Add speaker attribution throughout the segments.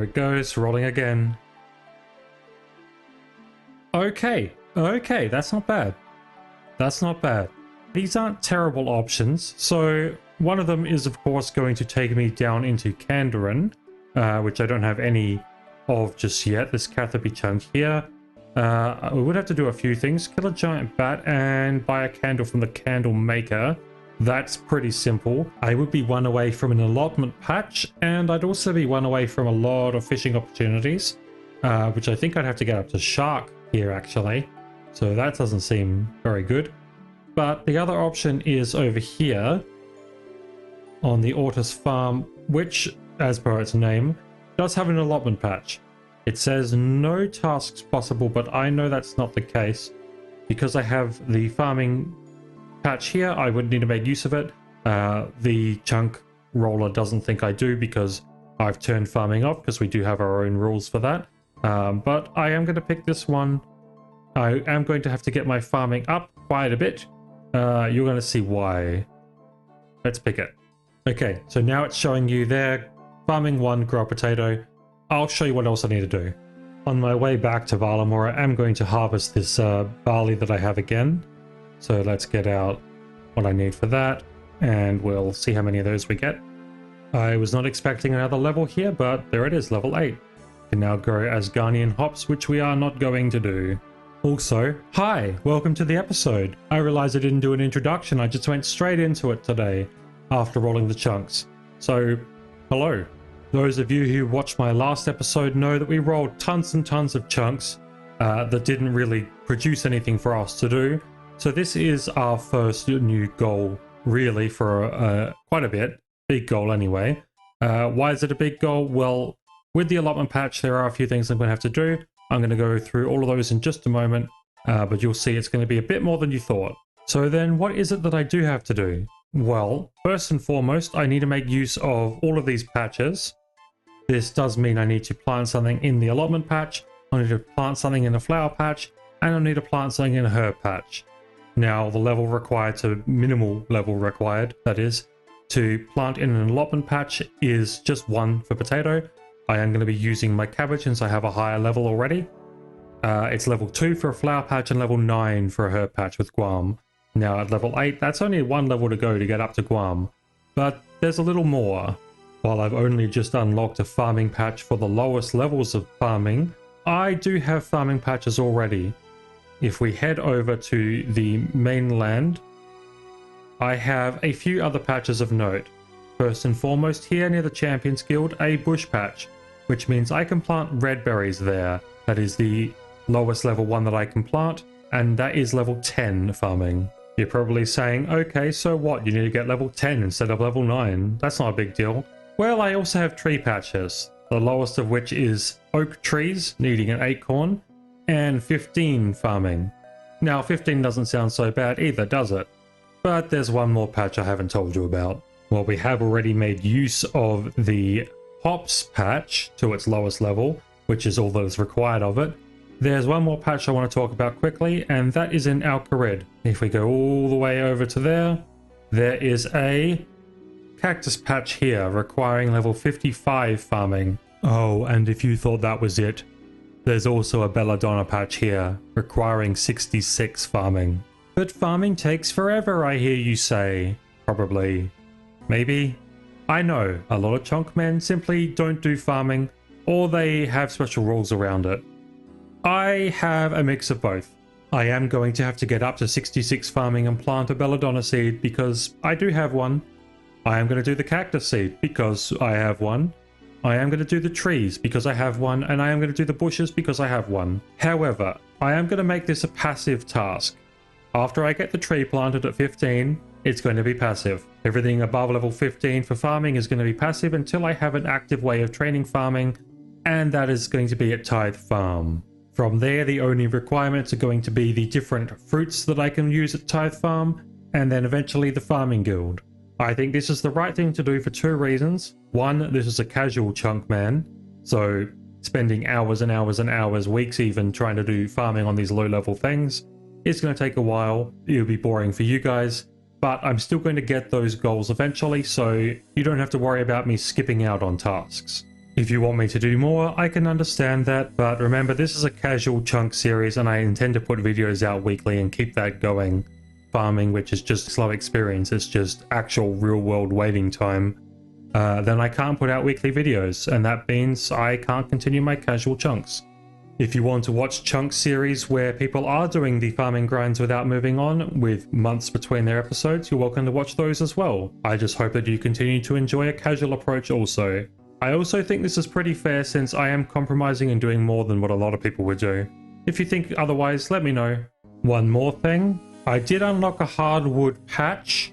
Speaker 1: Here it goes, rolling again. Okay, that's not bad. That's not bad. These aren't terrible options. So one of them is of course going to take me down into Kandarin, which I don't have any of just yet. This Catherby chunk here. We would have to do a few things. Kill a giant bat and buy a candle from the candle maker. That's pretty simple. I would be one away from an allotment patch, and I'd also be one away from a lot of fishing opportunities, which I think I'd have to get up to shark here actually. So that doesn't seem very good. But the other option is over here on the Ortis farm, which, as per its name, does have an allotment patch. It says no tasks possible, but I know that's not the case. Because I have the farming patch here, I would need to make use of it. The chunk roller doesn't think I do because I've turned farming off, because we do have our own rules for that. But I am going to pick this one. I am going to have to get my farming up quite a bit. You're going to see why. Let's pick it. Okay, so now it's showing you there, farming 1, grow a potato. I'll show you what else I need to do. On my way back to Valamora, I'm going to harvest this barley that I have again. So let's get out what I need for that, and we'll see how many of those we get. I was not expecting another level here, but there it is, level 8. Can now grow Asgardian hops, which we are not going to do. Also, hi, welcome to the episode. I realized I didn't do an introduction, I just went straight into it today after rolling the chunks. So, hello. Those of you who watched my last episode know that we rolled tons and tons of chunks that didn't really produce anything for us to do. So this is our first new goal, really, for quite a bit. Big goal anyway. Why is it a big goal? Well, with the allotment patch, there are a few things I'm going to have to do. I'm going to go through all of those in just a moment, but you'll see it's going to be a bit more than you thought. So then what is it that I do have to do? Well, first and foremost, I need to make use of all of these patches. This does mean I need to plant something in the allotment patch, I need to plant something in the flower patch, and I need to plant something in a herb patch. Now, the level required, to minimal level required, that is, to plant in an allotment patch is just 1 for potato. I am going to be using my cabbage since I have a higher level already. It's level 2 for a flower patch and level 9 for a herb patch with Guam. Now at level 8, that's only 1 level to go to get up to Guam. But there's a little more. While I've only just unlocked a farming patch for the lowest levels of farming, I do have farming patches already. If we head over to the mainland, I have a few other patches of note. First and foremost, here near the Champions Guild, a bush patch, which means I can plant red berries there. That is the lowest level one that I can plant, and that is level 10 farming. You're probably saying, okay, so what? You need to get level 10 instead of level 9. That's not a big deal. Well, I also have tree patches, the lowest of which is oak trees, needing an acorn, and 15 farming. Now, 15 doesn't sound so bad either, does it? But there's one more patch I haven't told you about. Well, we have already made use of the hops patch to its lowest level, which is all that is required of it. There's one more patch I want to talk about quickly, and that is in Alcarid. If we go all the way over to there, there is a cactus patch here requiring level 55 farming. Oh, and if you thought that was it, there's also a belladonna patch here requiring 66 farming. But farming takes forever, I hear you say. Probably. Maybe. I know, a lot of chunk men simply don't do farming, or they have special rules around it. I have a mix of both. I am going to have to get up to 66 farming and plant a belladonna seed because I do have one. I am going to do the cactus seed because I have one. I am going to do the trees because I have one, and I am going to do the bushes because I have one. However, I am going to make this a passive task. After I get the tree planted at 15, it's going to be passive. Everything above level 15 for farming is going to be passive until I have an active way of training farming, and that is going to be at Tithe Farm. From there, the only requirements are going to be the different fruits that I can use at Tithe Farm, and then eventually the farming guild. I think this is the right thing to do for 2 reasons. One, this is a casual chunk man, so spending hours and hours and hours, weeks even, trying to do farming on these low level things, it's going to take a while. It'll be boring for you guys, but I'm still going to get those goals eventually, so you don't have to worry about me skipping out on tasks. If you want me to do more, I can understand that, but remember this is a casual chunk series and I intend to put videos out weekly and keep that going. Farming, which is just slow experience, it's just actual real world waiting time, then I can't put out weekly videos, and that means I can't continue my casual chunks. If you want to watch chunk series where people are doing the farming grinds without moving on, with months between their episodes, you're welcome to watch those as well. I just hope that you continue to enjoy a casual approach also. I also think this is pretty fair since I am compromising and doing more than what a lot of people would do. If you think otherwise, let me know. One more thing. I did unlock a hardwood patch,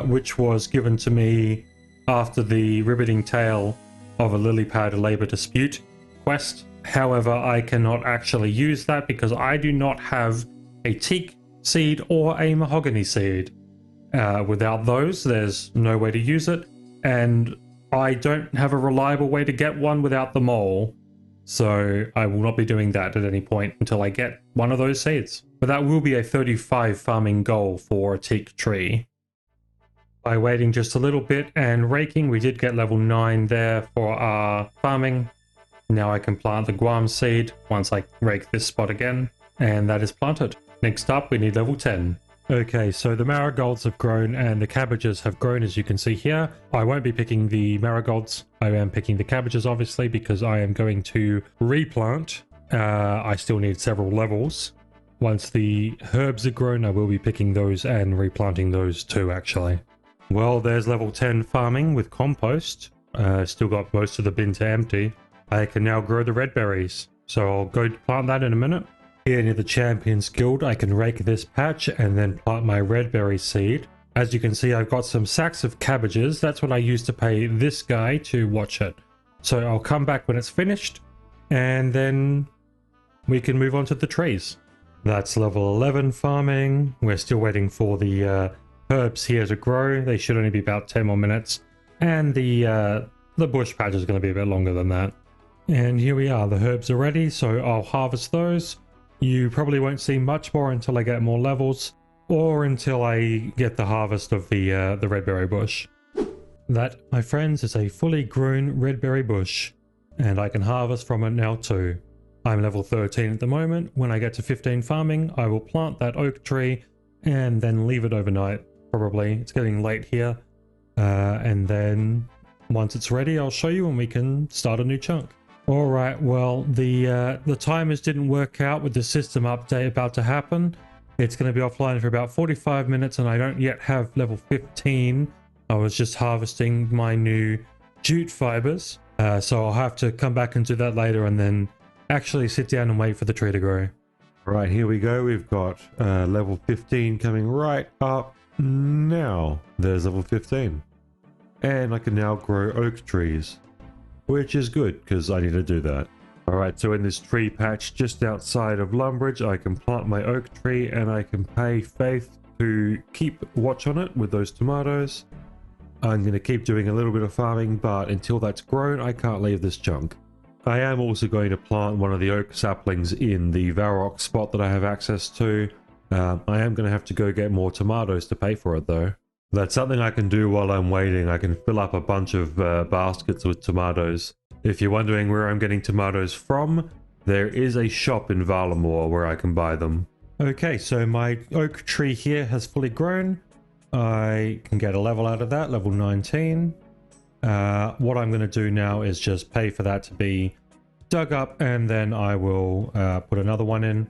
Speaker 1: which was given to me after the riveting tale of a lily pad labor dispute quest. However, I cannot actually use that because I do not have a teak seed or a mahogany seed. Without those, there's no way to use it, and I don't have a reliable way to get one without the mole. So I will not be doing that at any point until I get one of those seeds. But that will be a 35 farming goal for a teak tree. By waiting just a little bit and raking, we did get level 9 there for our farming. Now I can plant the guam seed once I rake this spot again, and that is planted. Next up, we need level 10. Okay, so the marigolds have grown and the cabbages have grown, as you can see here. I won't be picking the marigolds. I am picking the cabbages, obviously, because I am going to replant. I still need several levels. Once the herbs are grown, I will be picking those and replanting those too, actually. Well, there's level 10 farming with compost. Still got most of the bin to empty. I can now grow the red berries, so I'll go plant that in a minute. Here near the Champions Guild, I can rake this patch and then plant my red berry seed. As you can see, I've got some sacks of cabbages. That's what I use to pay this guy to watch it. So I'll come back when it's finished, and then we can move on to the trees. That's level 11 farming. We're still waiting for the herbs here to grow. They should only be about 10 more minutes. And the bush patch is going to be a bit longer than that. And here we are, the herbs are ready, so I'll harvest those. You probably won't see much more until I get more levels, or until I get the harvest of the red berry bush. That, my friends, is a fully grown red berry bush, and I can harvest from it now too. I'm level 13 at the moment. When I get to 15 farming, I will plant that oak tree and then leave it overnight, probably. It's getting late here. And then once it's ready, I'll show you and we can start a new chunk. Alright, well, the timers didn't work out with the system update about to happen. It's going to be offline for about 45 minutes and I don't yet have level 15. I was just harvesting my new jute fibers. So I'll have to come back and do that later and then actually sit down and wait for the tree to grow. Right, here we go. We've got level 15 coming right up now. There's level 15. And I can now grow oak trees, which is good because I need to do that. Alright, so in this tree patch just outside of Lumbridge, I can plant my oak tree and I can pay Faith to keep watch on it with those tomatoes. I'm going to keep doing a little bit of farming, but until that's grown, I can't leave this chunk. I am also going to plant one of the oak saplings in the Varrock spot that I have access to. I am going to have to go get more tomatoes to pay for it though. That's something I can do while I'm waiting. I can fill up a bunch of baskets with tomatoes. If you're wondering where I'm getting tomatoes from, there is a shop in Varlamore where I can buy them. Okay, so my oak tree here has fully grown. I can get a level out of that, level 19. What I'm going to do now is just pay for that to be dug up, and then I will put another one in.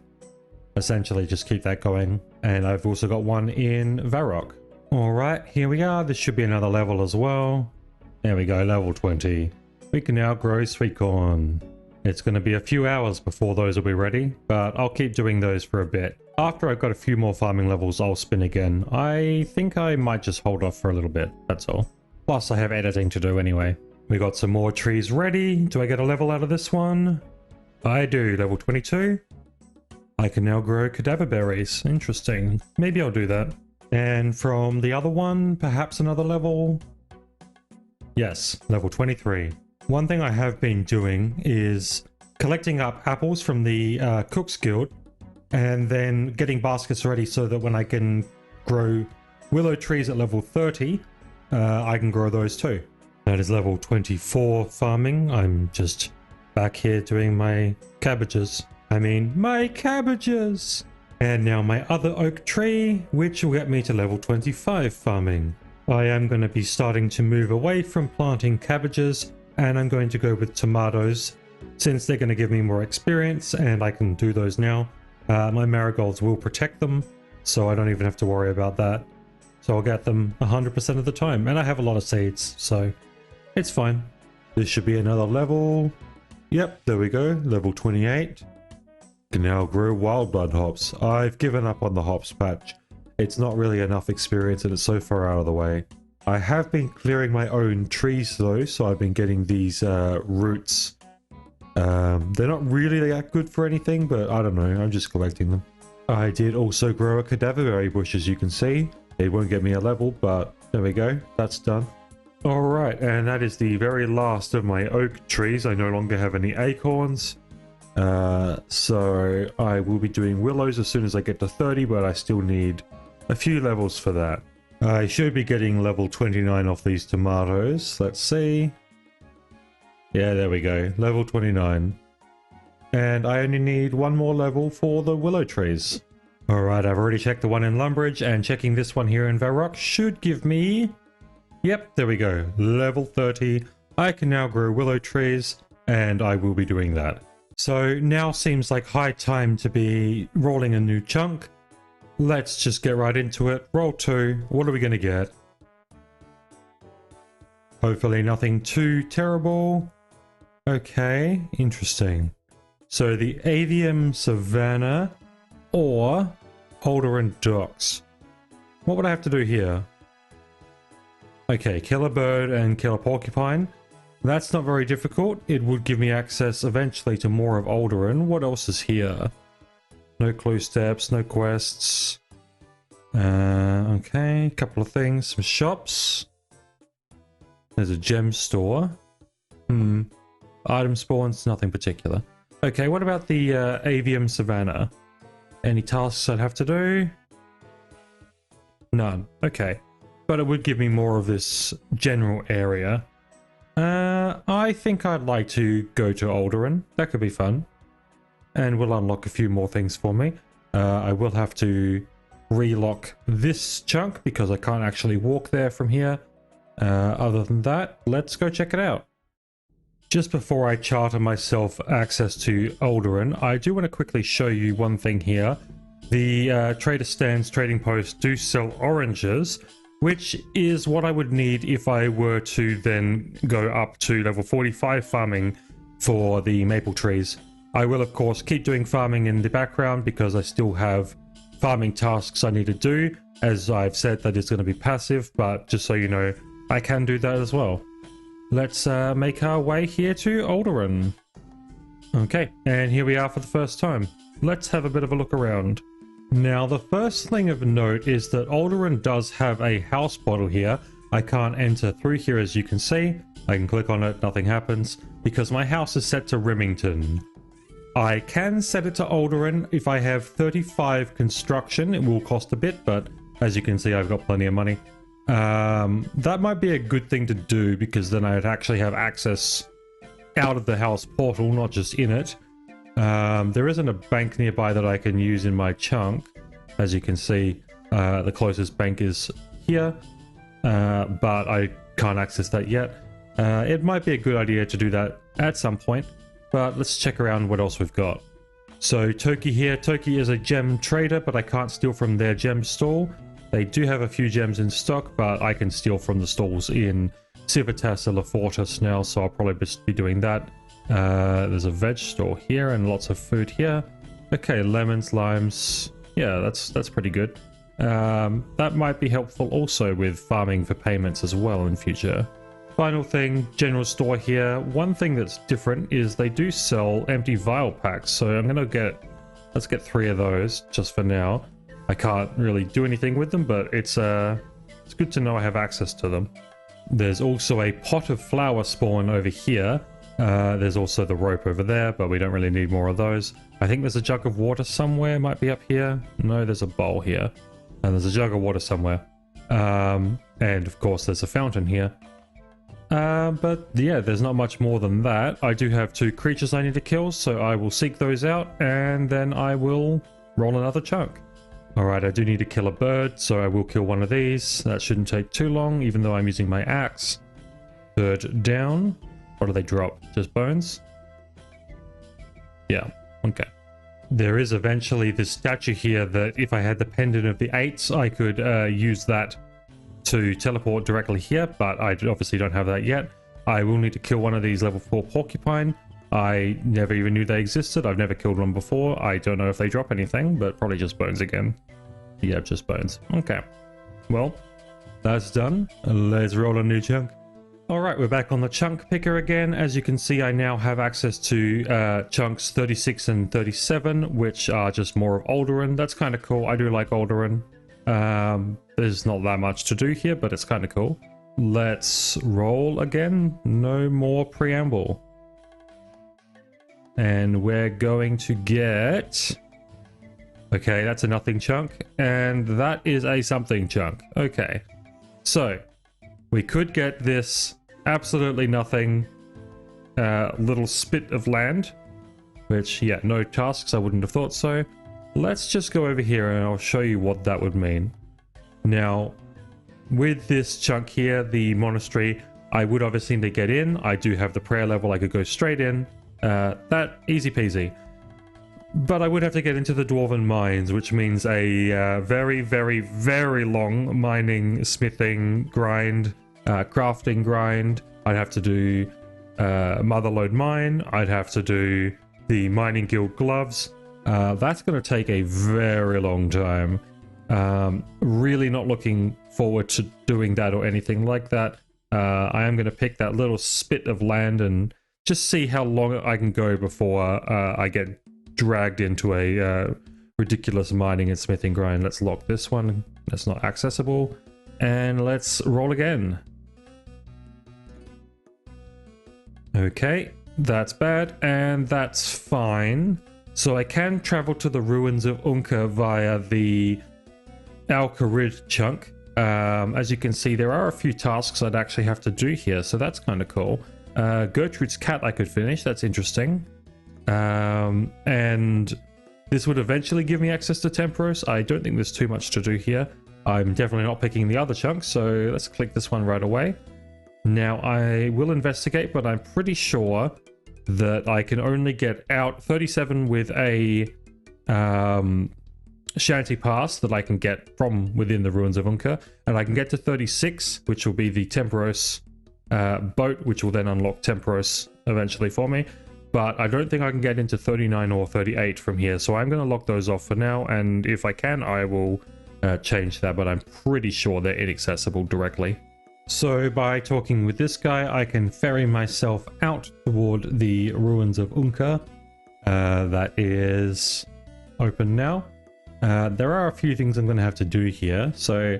Speaker 1: Essentially just keep that going. And I've also got one in Varrock. Alright, here we are. This should be another level as well. There we go, level 20. We can now grow sweet corn. It's going to be a few hours before those will be ready, but I'll keep doing those for a bit. After I've got a few more farming levels, I'll spin again. I think I might just hold off for a little bit, that's all. Plus I have editing to do anyway. We got some more trees ready. Do I get a level out of this one? I do, level 22. I can now grow cadaver berries. Interesting. Maybe I'll do that. And from the other one, perhaps another level? Yes, level 23. One thing I have been doing is collecting up apples from the Cook's Guild and then getting baskets ready so that when I can grow willow trees at level 30, I can grow those too. That is level 24 farming. I'm just back here doing my cabbages. My cabbages! And now my other oak tree, which will get me to level 25 farming. I am going to be starting to move away from planting cabbages, and I'm going to go with tomatoes, since they're going to give me more experience, and I can do those now. My marigolds will protect them, so I don't even have to worry about that. So I'll get them 100% of the time, and I have a lot of seeds, so it's fine. This should be another level. Yep, there we go, level 28. Can now grow wild blood hops. I've given up on the hops patch. It's not really enough experience and it's so far out of the way. I have been clearing my own trees though, so I've been getting these roots. They're not really that good for anything, but I don't know, I'm just collecting them. I did also grow a cadaverberry bush, as you can see. It won't get me a level, but there we go, that's done. Alright, and that is the very last of my oak trees. I no longer have any acorns. So I will be doing willows as soon as I get to 30, but I still need a few levels for that. I should be getting level 29 off these tomatoes. Let's see. Yeah, there we go. Level 29. And I only need one more level for the willow trees. Alright, I've already checked the one in Lumbridge, and checking this one here in Varrock should give me... Yep, there we go. Level 30. I can now grow willow trees, and I will be doing that. So now seems like high time to be rolling a new chunk. Let's just get right into it. Roll 2. What are we going to get? Hopefully nothing too terrible. Okay, interesting. So the Avium Savannah or Alderan Docks. What would I have to do here? Okay, kill a bird and kill a porcupine. That's not very difficult. It would give me access eventually to more of Alderan. What else is here? No clue steps, no quests. Okay, couple of things. Some shops. There's a gem store. Item spawns, nothing particular. Okay, what about the Avium Savannah? Any tasks I'd have to do? None. Okay. But it would give me more of this general area. I think I'd like to go to Alderan. That could be fun. And will unlock a few more things for me. I will have to relock this chunk because I can't actually walk there from here. Other than that, let's go check it out. Just before I charter myself access to Alderan, I do want to quickly show you one thing here. The trader stands trading posts do sell oranges, which is what I would need if I were to then go up to level 45 farming for the maple trees. I will of course keep doing farming in the background because I still have farming tasks I need to do. As I've said, that is going to be passive, but just so you know, I can do that as well. Let's make our way here to Alderan. Okay, and here we are for the first time. Let's have a bit of a look around. Now, the first thing of note is that Alderan does have a house bottle here. I can't enter through here, as you can see. I can click on it, nothing happens, because my house is set to Remington. I can set it to Alderan. If I have 35 construction, it will cost a bit, but as you can see, I've got plenty of money. That might be a good thing to do, because then I'd actually have access out of the house portal, not just in it. There isn't a bank nearby that I can use in my chunk. As you can see, the closest bank is here, but I can't access that yet. It might be a good idea to do that at some point, but let's check around what else we've got. So Toki here. Toki is a gem trader, but I can't steal from their gem stall. They do have a few gems in stock, but I can steal from the stalls in Civitas or Lafortis now, so I'll probably just be doing that. There's a veg store here and lots of food here. Okay, lemons, limes. Yeah, that's pretty good. That might be helpful also with farming for payments as well in future. Final thing, general store here. One thing that's different is they do sell empty vial packs, so I'm gonna let's get 3 of those just for now. I can't really do anything with them, but it's good to know I have access to them. There's also a pot of flower spawn over here. There's also the rope over there, but we don't really need more of those. I think there's a jug of water somewhere, might be up here. No, there's a bowl here. And there's a jug of water somewhere. And of course there's a fountain here. But yeah, there's not much more than that. I do have 2 creatures I need to kill, so I will seek those out and then I will roll another chunk. Alright, I do need to kill a bird, so I will kill one of these. That shouldn't take too long, even though I'm using my axe. Bird down. What do they drop? Just bones? Yeah, okay. There is eventually this statue here that if I had the pendant of the 8s, I could use that to teleport directly here, but I obviously don't have that yet. I will need to kill one of these level 4 porcupine. I never even knew they existed. I've never killed one before. I don't know if they drop anything, but probably just bones again. Yeah, just bones. Okay. Well, that's done. Let's roll a new chunk. Alright, we're back on the chunk picker again. As you can see, I now have access to chunks 36 and 37, which are just more of Alderan. That's kind of cool. I do like Alderan. There's not that much to do here, but it's kind of cool. Let's roll again. No more preamble. And we're going to get... Okay, that's a nothing chunk. And that is a something chunk. Okay. So, we could get this absolutely nothing little spit of land. Which, yeah, no tasks. I wouldn't have thought so. Let's just go over here and I'll show you what that would mean. Now, with this chunk here, the monastery, I would obviously need to get in. I do have the prayer level. I could go straight in. That easy peasy. But I would have to get into the Dwarven Mines, which means a very, very, very long mining, smithing grind, crafting grind. I'd have to do Motherlode Mine. I'd have to do the Mining Guild gloves. That's going to take a very long time. Really not looking forward to doing that or anything like that. I am going to pick that little spit of land and just see how long I can go before I get dragged into a ridiculous mining and smithing grind. Let's lock this one. That's not accessible. And let's roll again. Okay, that's bad and that's fine. So I can travel to the ruins of Unka via the Alcarid chunk. As you can see, there are a few tasks I'd actually have to do here, so that's kind of cool. Gertrude's cat I could finish, that's interesting. And this would eventually give me access to Temperos. I don't think there's too much to do here. I'm definitely not picking the other chunk, so let's click this one right away. Now I will investigate, but I'm pretty sure that I can only get out 37 with a shanty pass that I can get from within the ruins of Unka, and I can get to 36, which will be the Temperos boat, which will then unlock Temperos eventually for me. But I don't think I can get into 39 or 38 from here, so I'm going to lock those off for now, and if I can, I will change that, but I'm pretty sure they're inaccessible directly. So by talking with this guy, I can ferry myself out toward the ruins of Unka. That is open now. There are a few things I'm going to have to do here, so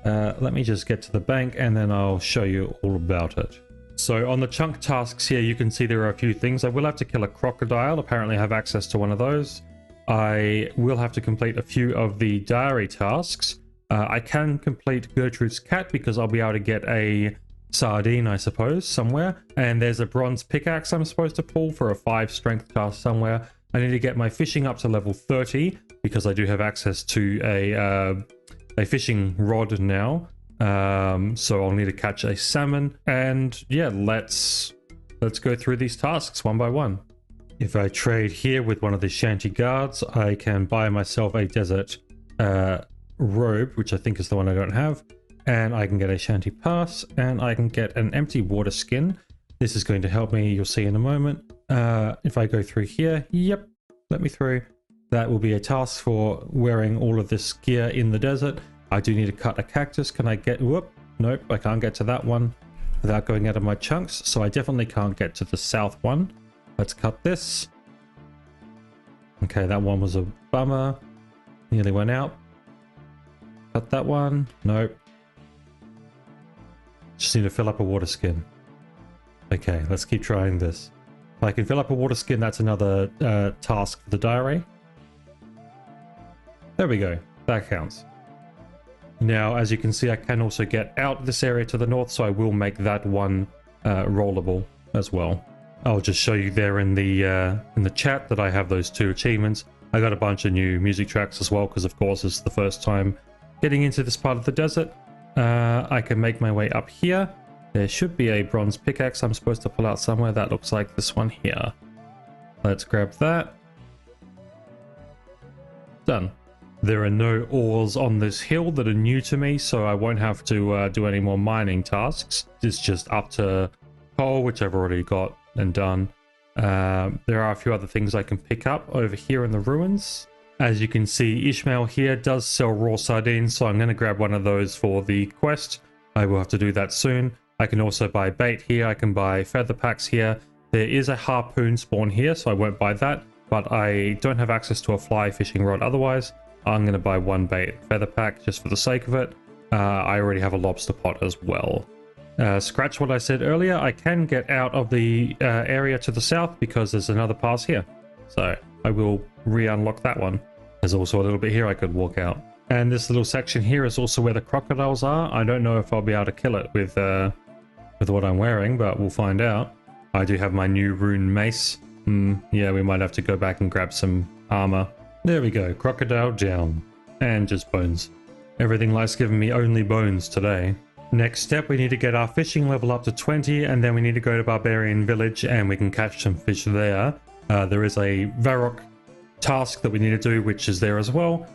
Speaker 1: let me just get to the bank and then I'll show you all about it. So on the chunk tasks here, you can see there are a few things. I will have to kill a crocodile, apparently I have access to one of those. I will have to complete a few of the diary tasks. I can complete Gertrude's cat because I'll be able to get a sardine, I suppose, somewhere. And there's a bronze pickaxe I'm supposed to pull for a 5 strength task somewhere. I need to get my fishing up to level 30 because I do have access to a fishing rod now. So I'll need to catch a salmon. And yeah, let's go through these tasks one by one. If I trade here with one of the shanty guards, I can buy myself a desert robe, which I think is the one I don't have, and I can get a shanty pass, and I can get an empty water skin. This is going to help me, you'll see in a moment. If I go through here, yep, let me through. That will be a task for wearing all of this gear in the desert. I do need to cut a cactus. Can I get, whoop, nope, I can't get to that one without going out of my chunks, so I definitely can't get to the south one. Let's cut this. Okay, that one was a bummer. Nearly went out. Cut that one. Nope. Just need to fill up a water skin. Okay, let's keep trying this. If I can fill up a water skin, that's another task for the diary. There we go. That counts. Now, as you can see, I can also get out this area to the north, so I will make that one rollable as well. I'll just show you there in the chat that I have those 2 achievements. I got a bunch of new music tracks as well, because of course it's the first time getting into this part of the desert. I can make my way up here. There should be a bronze pickaxe I'm supposed to pull out somewhere. That looks like this one here. Let's grab that. Done. There are no ores on this hill that are new to me, so I won't have to do any more mining tasks. It's just up to coal, which I've already got and done. There are a few other things I can pick up over here in the ruins. As you can see, Ishmael here does sell raw sardines, so I'm going to grab one of those for the quest. I will have to do that soon. I can also buy bait here. I can buy feather packs here. There is a harpoon spawn here, so I won't buy that. But I don't have access to a fly fishing rod otherwise. I'm going to buy 1 bait feather pack just for the sake of it. I already have a lobster pot as well. Scratch what I said earlier. I can get out of the area to the south because there's another pass here. So I will re-unlock that one. There's also a little bit here I could walk out. And this little section here is also where the crocodiles are. I don't know if I'll be able to kill it with what I'm wearing, but we'll find out. I do have my new rune mace. Yeah, we might have to go back and grab some armor. There we go, crocodile down. And just bones. Everything likes giving me only bones today. Next step, we need to get our fishing level up to 20, and then we need to go to Barbarian Village and we can catch some fish there. There is a Varrock task that we need to do, which is there as well.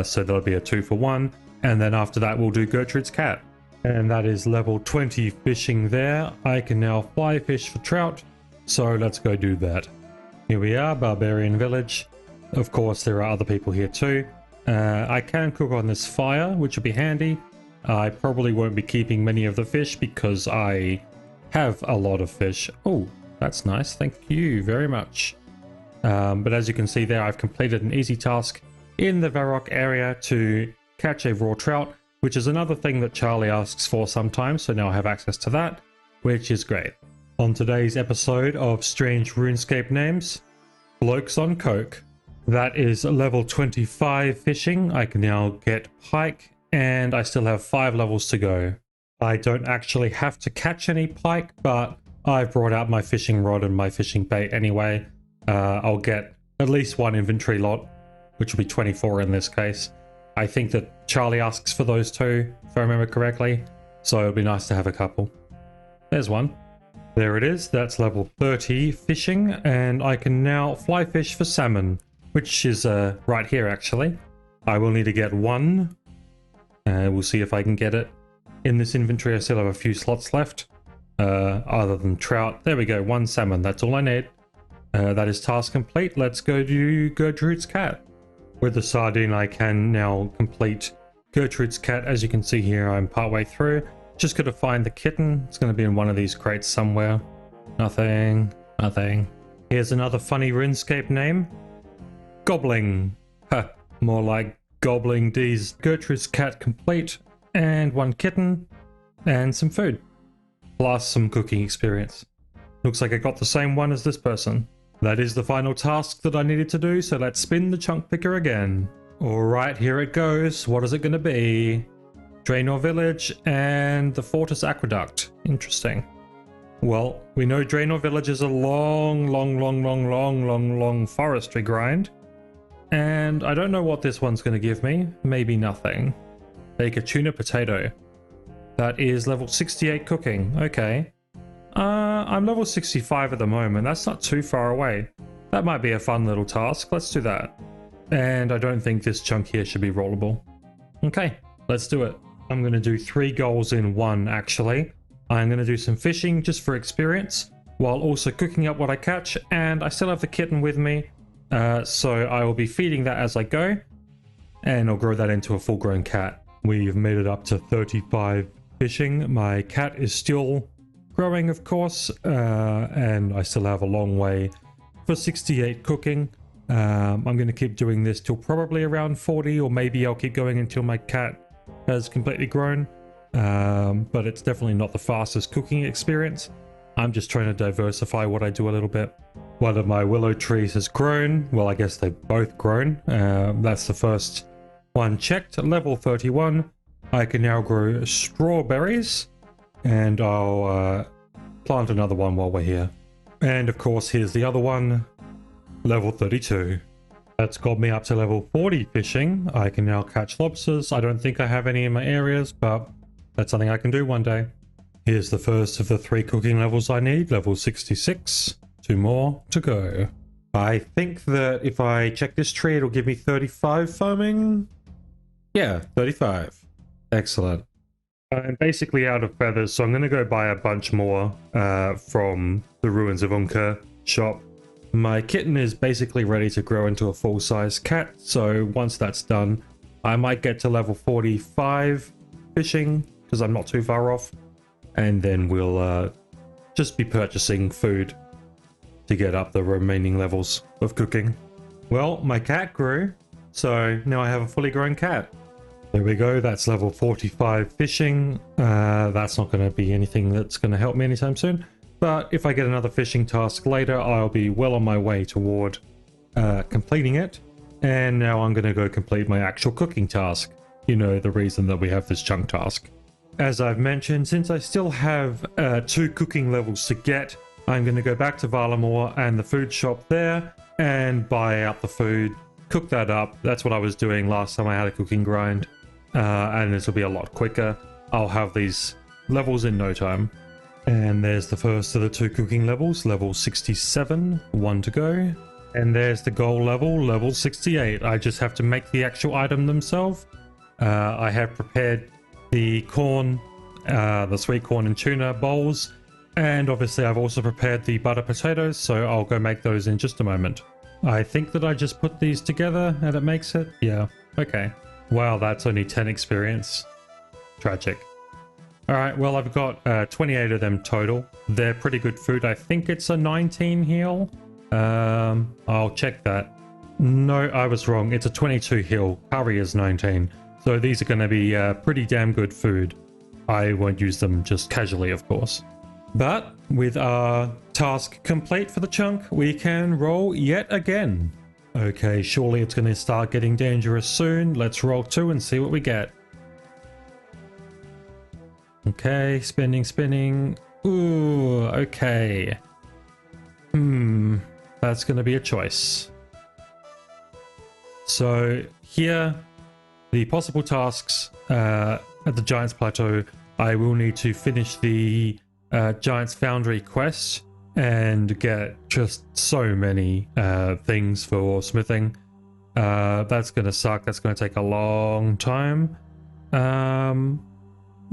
Speaker 1: So that'll be a 2 for 1. And then after that, we'll do Gertrude's Cat. And that is level 20 fishing there. I can now fly fish for trout. So let's go do that. Here we are, Barbarian Village. Of course, there are other people here too. I can cook on this fire, which will be handy. I probably won't be keeping many of the fish because I have a lot of fish. Oh, that's nice. Thank you very much. But as you can see there, I've completed an easy task in the Varrock area to catch a raw trout, which is another thing that Charlie asks for sometimes. So now I have access to that, which is great. On today's episode of Strange RuneScape Names, Blokes on Coke. That is level 25 fishing. I can now get pike, and I still have 5 levels to go. I don't actually have to catch any pike, but I've brought out my fishing rod and my fishing bait anyway. I'll get at least 1 inventory lot, which will be 24 in this case. I think that Charlie asks for those too, if I remember correctly. So it'd be nice to have a couple. There's one. There it is. That's level 30 fishing, and I can now fly fish for salmon, which is right here actually. I will need to get 1. We'll see if I can get it. In this inventory I still have a few slots left. Other than trout. There we go, 1 salmon. That's all I need. That is task complete. Let's go do Gertrude's Cat. With the sardine I can now complete Gertrude's Cat. As you can see here, I'm partway through. Just got to find the kitten. It's going to be in one of these crates somewhere. Nothing. Nothing. Here's another funny RuneScape name. Gobbling. Huh. More like Gobbling D's. Gertrude's Cat complete. And 1 kitten. And some food. Plus some cooking experience. Looks like I got the same one as this person. That is the final task that I needed to do, so let's spin the chunk picker again. Alright, here it goes. What is it going to be? Draenor Village and the Fortress Aqueduct. Interesting. Well, we know Draenor Village is a long forestry grind. And I don't know what this one's going to give me. Maybe nothing. Bake a tuna potato. That is level 68 cooking. Okay. I'm level 65 at the moment. That's not too far away. That might be a fun little task. Let's do that. And I don't think this chunk here should be rollable. Okay, let's do it. I'm going to do 3 goals in 1 actually. I'm going to do some fishing just for experience, while also cooking up what I catch, and I still have the kitten with me. So I will be feeding that as I go, and I'll grow that into a full-grown cat. We've made it up to 35 fishing. My cat is still growing, of course, and I still have a long way for 68 cooking. I'm going to keep doing this till probably around 40, or maybe I'll keep going until my cat has completely grown. But it's definitely not the fastest cooking experience. I'm just trying to diversify what I do a little bit. One of my willow trees has grown. Well, I guess they've both grown. That's the first one checked at level 31. I can now grow strawberries, and I'll plant another one while we're here. And of course, here's the other one, level 32. That's got me up to level 40 fishing. I can now catch lobsters. I don't think I have any in my areas, but that's something I can do one day. Here's the first of the 3 cooking levels I need, level 66. 2 more to go. I think that if I check this tree, it'll give me 35 farming. Yeah, 35. Excellent. I'm basically out of feathers, so I'm going to go buy a bunch more from the Ruins of Unka shop. My kitten is basically ready to grow into a full-size cat, so once that's done, I might get to level 45 fishing, because I'm not too far off, and then we'll just be purchasing food to get up the remaining levels of cooking. Well, my cat grew, so now I have a fully grown cat. There we go, that's level 45 fishing. That's not going to be anything that's going to help me anytime soon. But if I get another fishing task later, I'll be well on my way toward completing it. And now I'm going to go complete my actual cooking task. You know, the reason that we have this chunk task. As I've mentioned, since I still have 2 cooking levels to get, I'm going to go back to Varlamore and the food shop there and buy out the food, cook that up. That's what I was doing last time I had a cooking grind. And this will be a lot quicker. I'll have these levels in no time. And there's the first of the 2 cooking levels, level 67, 1 to go. And there's the goal level, level 68. I just have to make the actual item themselves. I have prepared the corn, the sweet corn and tuna bowls. And obviously I've also prepared the butter potatoes, so I'll go make those in just a moment. I think that I just put these together and it makes it. Yeah, okay. Wow, that's only 10 experience. Tragic. Alright, well, I've got 28 of them total. They're pretty good food. I think it's a 19 heal. I'll check that. No, I was wrong. It's a 22 heal. Curry is 19. So these are going to be pretty damn good food. I won't use them just casually, of course. But with our task complete for the chunk, we can roll yet again. Okay, surely it's going to start getting dangerous soon. Let's roll 2 and see what we get. Okay, spinning. Ooh, okay. That's going to be a choice. So here, the possible tasks at the Giant's Plateau, I will need to finish the Giant's Foundry quest and get just so many things for smithing. That's going to suck. That's going to take a long time.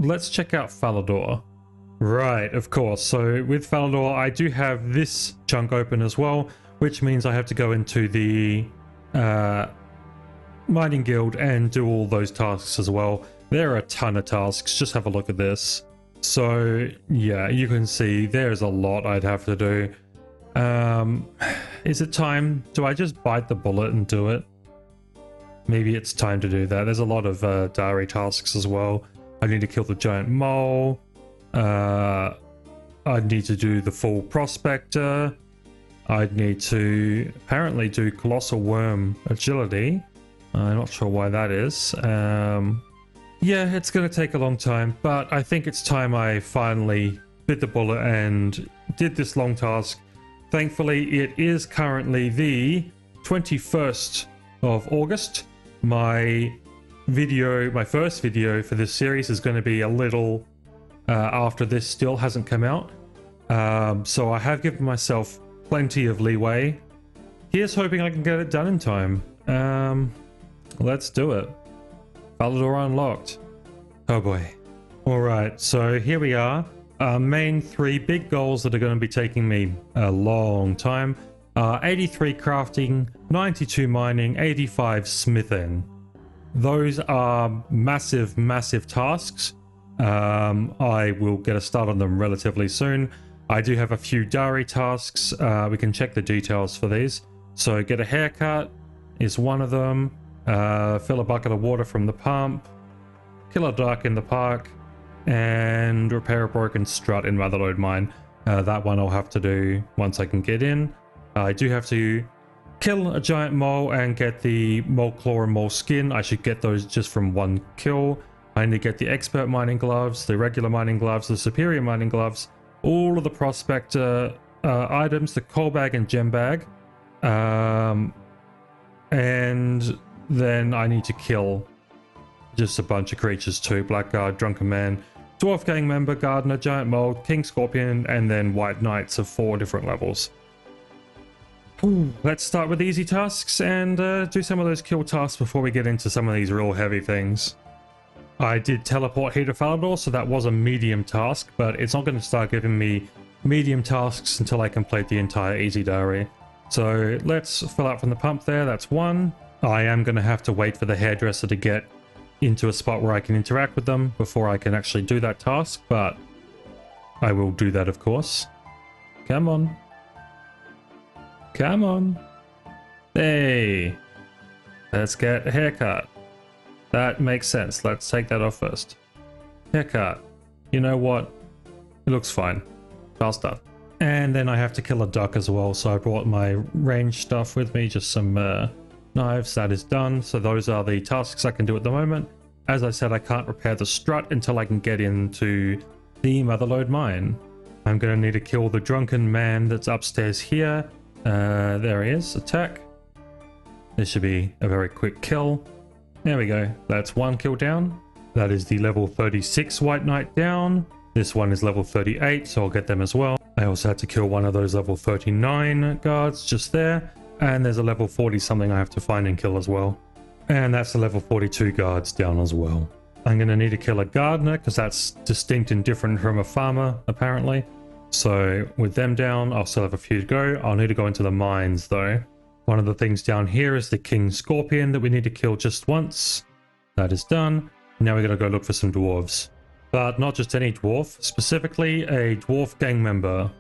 Speaker 1: Let's check out Falador. Right, of course. So with Falador, I do have this chunk open as well, which means I have to go into the mining guild and do all those tasks as well. There are a ton of tasks. Just have a look at this. So yeah, you can see there's a lot I'd have to do. Is it time? Do I just bite the bullet and do it? Maybe it's time to do that. There's a lot of diary tasks as well. I need to kill the giant mole. I need to do the full prospector. I'd need to apparently do colossal worm agility. I'm not sure why that is. Yeah, it's going to take a long time, but I think it's time I finally bit the bullet and did this long task. Thankfully, it is currently the 21st of August. My first video for this series is going to be a little after this still hasn't come out. So I have given myself plenty of leeway. Here's hoping I can get it done in time. Let's do it. Falador unlocked. Oh boy. Alright, so here we are. Our main 3 big goals that are going to be taking me a long time are 83 crafting, 92 mining, 85 smithing. Those are massive tasks. I will get a start on them relatively soon. I do have a few diary tasks. We can check the details for these. So get a haircut is one of them. Fill a bucket of water from the pump. Kill a duck in the park. And repair a broken strut in Motherlode Mine. That one I'll have to do once I can get in. I do have to kill a giant mole and get the mole claw and mole skin. I should get those just from one kill. I need to get the expert mining gloves, the regular mining gloves, the superior mining gloves, all of the prospector items, the coal bag and gem bag. And then I need to kill just a bunch of creatures too. Blackguard, Drunken Man, Dwarf Gang Member, Gardener, Giant Mole, King Scorpion, and then White Knights of 4 different levels. Ooh, let's start with easy tasks and do some of those kill tasks before we get into some of these real heavy things. I did teleport here to Falador, so that was a medium task, but it's not going to start giving me medium tasks until I complete the entire easy diary. So let's fill out from the pump there, that's 1. I am going to have to wait for the hairdresser to get into a spot where I can interact with them before I can actually do that task, but I will do that of course. Come on. Come on. Hey. Let's get a haircut. That makes sense. Let's take that off first. Haircut. You know what? It looks fine. Fast done. And then I have to kill a duck as well, so I brought my range stuff with me, just some knives. That is done. So those are the tasks I can do at the moment. As I said, I can't repair the strut until I can get into the Motherlode mine. I'm going to need to kill the drunken man that's upstairs here. There he is. Attack. This should be a very quick kill. There we go. That's 1 kill down. That is the level 36 White Knight down. This one is level 38, so I'll get them as well. I also had to kill one of those level 39 guards just there. And there's a level 40 something I have to find and kill as well. And that's the level 42 guards down as well. I'm going to need to kill a gardener because that's distinct and different from a farmer, apparently. So with them down, I'll still have a few to go. I'll need to go into the mines though. One of the things down here is the King Scorpion that we need to kill just once. That is done. Now we're going to go look for some dwarves. But not just any dwarf, specifically a dwarf gang member.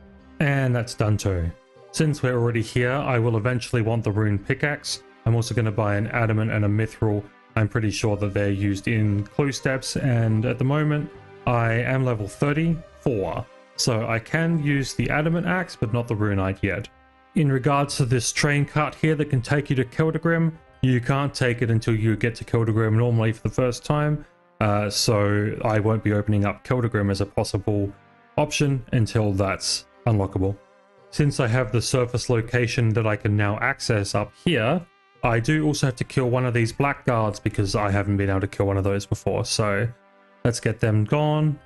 Speaker 1: And that's done too. Since we're already here, I will eventually want the rune pickaxe. I'm also going to buy an adamant and a mithril. I'm pretty sure that they're used in clue steps, and at the moment I am level 34. So I can use the adamant axe, but not the runite yet. In regards to this train cart here that can take you to Keldagrim, you can't take it until you get to Keldagrim normally for the first time. So I won't be opening up Keldagrim as a possible option until that's unlockable. Since I have the surface location that I can now access up here, I do also have to kill one of these blackguards because I haven't been able to kill one of those before. So let's get them gone.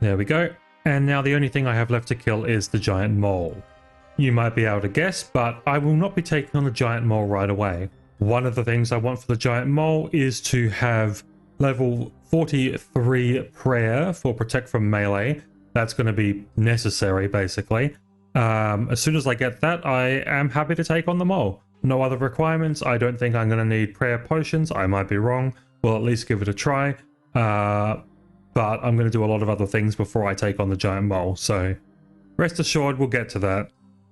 Speaker 1: There we go. And now the only thing I have left to kill is the giant mole. You might be able to guess, but I will not be taking on the giant mole right away. One of the things I want for the giant mole is to have level 43 prayer for protect from melee. That's going to be necessary basically. As soon as I get that, I am happy to take on the mole. No other requirements. I don't think I'm going to need prayer potions. I might be wrong. We'll at least give it a try. But I'm going to do a lot of other things before I take on the giant mole. So rest assured we'll get to that.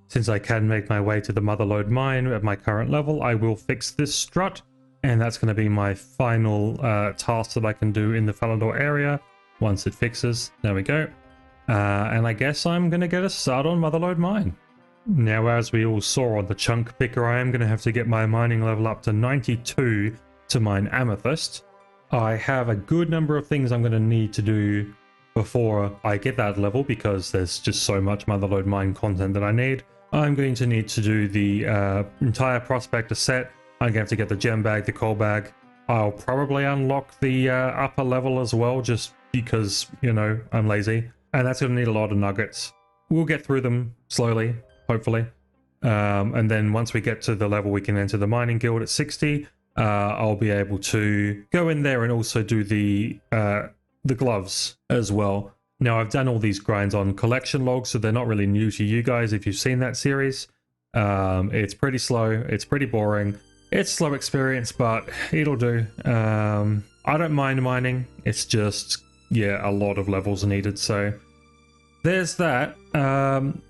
Speaker 1: Since I can make my way to the Motherlode mine at my current level, I will fix this strut. And that's going to be my final task that I can do in the Falador area once it fixes. There we go. And I guess I'm going to get a start on Motherlode mine. Now, as we all saw on the chunk picker, I am going to have to get my mining level up to 92 to mine amethyst. I have a good number of things I'm going to need to do before I get that level because there's just so much Motherlode mine content that I need. I'm going to need to do the entire prospector set. I'm going to have to get the gem bag, the coal bag. I'll probably unlock the upper level as well just because, you know, I'm lazy. And that's going to need a lot of nuggets. We'll get through them slowly, hopefully. And then once we get to the level we can enter the mining guild at 60, I'll be able to go in there and also do the gloves as well. Now, I've done all these grinds on collection logs, so they're not really new to you guys if you've seen that series. It's pretty slow. It's pretty boring. It's slow experience, but it'll do. I don't mind mining. It's just, yeah, a lot of levels needed, so there's that.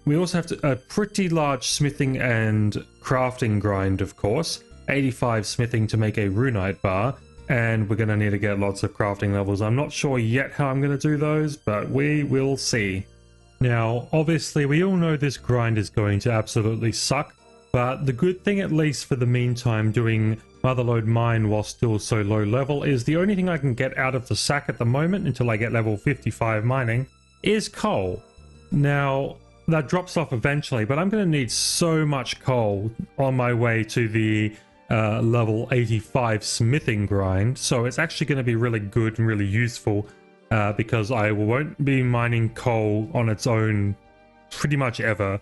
Speaker 1: We also have a pretty large smithing and crafting grind, of course. 85 smithing to make a runite bar, and we're going to need to get lots of crafting levels. I'm not sure yet how I'm going to do those, but we will see. Now, obviously, we all know this grind is going to absolutely suck, but the good thing, at least for the meantime, doing Motherlode mine while still so low level is the only thing I can get out of the sack at the moment until I get level 55 mining is coal. Now, that drops off eventually, but I'm going to need so much coal on my way to the level 85 smithing grind. So it's actually going to be really good and really useful because I won't be mining coal on its own pretty much ever.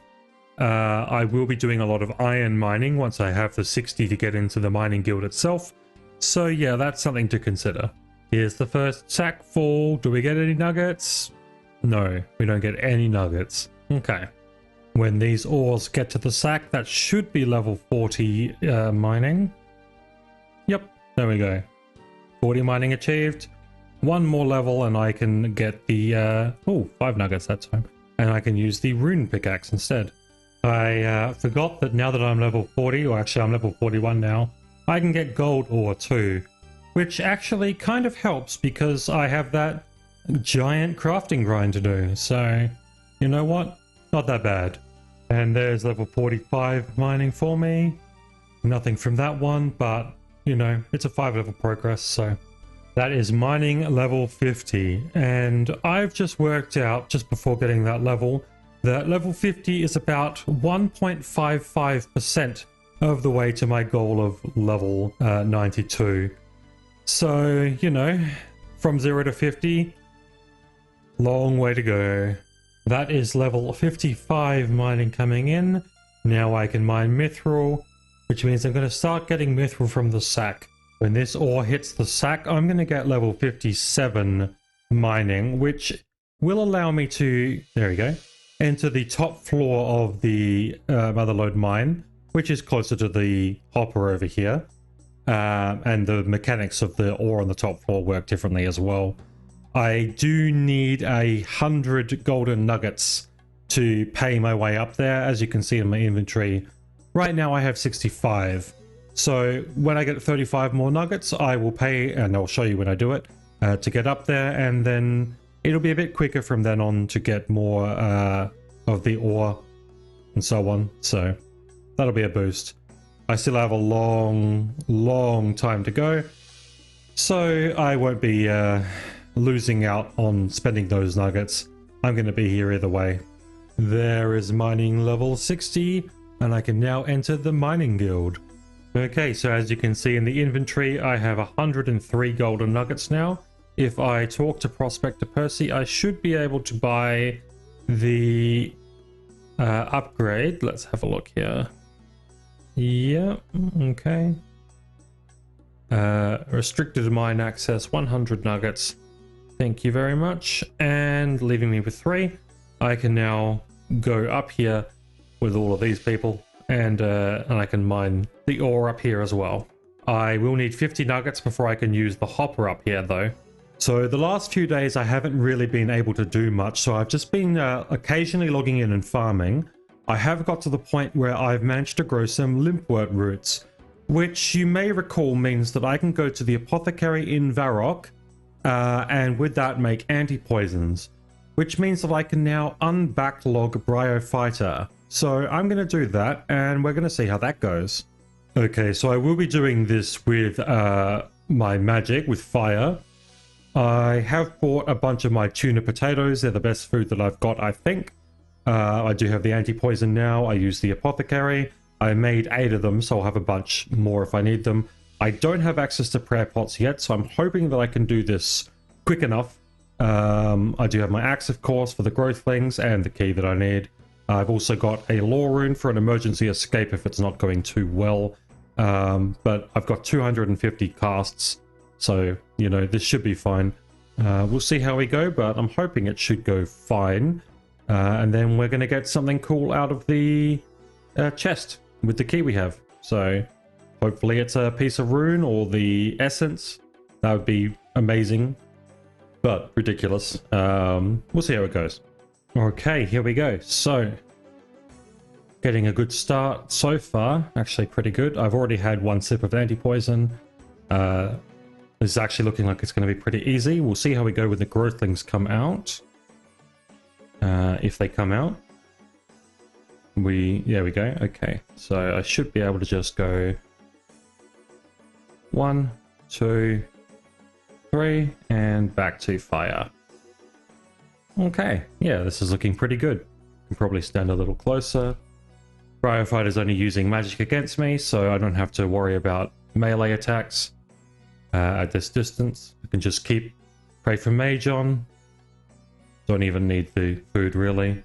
Speaker 1: I will be doing a lot of iron mining once I have the 60 to get into the mining guild itself. So yeah, that's something to consider. Here's the first sack full. Do we get any nuggets? No, we don't get any nuggets. Okay. When these ores get to the sack, that should be level 40 mining. Yep, there we go. 40 mining achieved. One more level and I can get the... 5 nuggets that time. And I can use the rune pickaxe instead. I forgot that now that I'm level 40, or actually I'm level 41 now, I can get gold ore too. Which actually kind of helps because I have that giant crafting grind to do. So, you know what? Not that bad. And there's level 45 mining for me. Nothing from that one, but, you know, it's a 5 level progress, so... That is mining level 50. And I've just worked out, just before getting that level, that level 50 is about 1.55% of the way to my goal of level 92. So, you know, from 0 to 50, long way to go. That is level 55 mining coming in. Now I can mine mithril, which means I'm going to start getting mithril from the sack. When this ore hits the sack, I'm going to get level 57 mining, which will allow me to, there we go, enter the top floor of the Motherlode mine, which is closer to the hopper over here. And the mechanics of the ore on the top floor work differently as well. I do need 100 golden nuggets to pay my way up there. As you can see in my inventory, right now I have 65. So when I get 35 more nuggets, I will pay, and I'll show you when I do it, to get up there, and then it'll be a bit quicker from then on to get more of the ore and so on. So that'll be a boost. I still have a long time to go, so I won't be losing out on spending those nuggets. I'm going to be here either way. There is mining level 60, and I can now enter the mining guild. Okay, so as you can see in the inventory, I have 103 golden nuggets now. If I talk to Prospector Percy, I should be able to buy the upgrade. Let's have a look here. Yeah, okay. Restricted mine access, 100 nuggets. Thank you very much. And leaving me with 3, I can now go up here with all of these people. And I can mine the ore up here as well. I will need 50 nuggets before I can use the hopper up here though. So the last few days I haven't really been able to do much, so I've just been occasionally logging in and farming. I have got to the point where I've managed to grow some limpwort roots, which you may recall means that I can go to the apothecary in Varrock and with that make anti-poisons, which means that I can now unbacklog Bryophyta. So I'm going to do that, and we're going to see how that goes. Okay, so I will be doing this with my magic, with fire. I have bought a bunch of my tuna potatoes. They're the best food that I've got, I think. I do have the anti-poison now. I use the apothecary. I made 8 of them, so I'll have a bunch more if I need them. I don't have access to prayer pots yet, so I'm hoping that I can do this quick enough. I do have my axe, of course, for the growthlings, and the key that I need. I've also got a lore rune for an emergency escape if it's not going too well. But I've got 250 casts, so, you know, this should be fine. We'll see how we go, but I'm hoping it should go fine. And then we're going to get something cool out of the chest with the key we have. So hopefully it's a piece of rune or the essence. That would be amazing, but ridiculous. We'll see how it goes. Okay, here we go. So, getting a good start so far. Actually, pretty good. I've already had 1 sip of anti-poison. This is actually looking like it's going to be pretty easy. We'll see how we go when the growthlings come out. If they come out. There we go. Okay, so I should be able to just go 1, 2, 3, and back to fire. Okay, yeah, this is looking pretty good. Can probably stand a little closer. Biofighter's only using magic against me, so I don't have to worry about melee attacks at this distance. I can just keep pray for mage on. Don't even need the food really.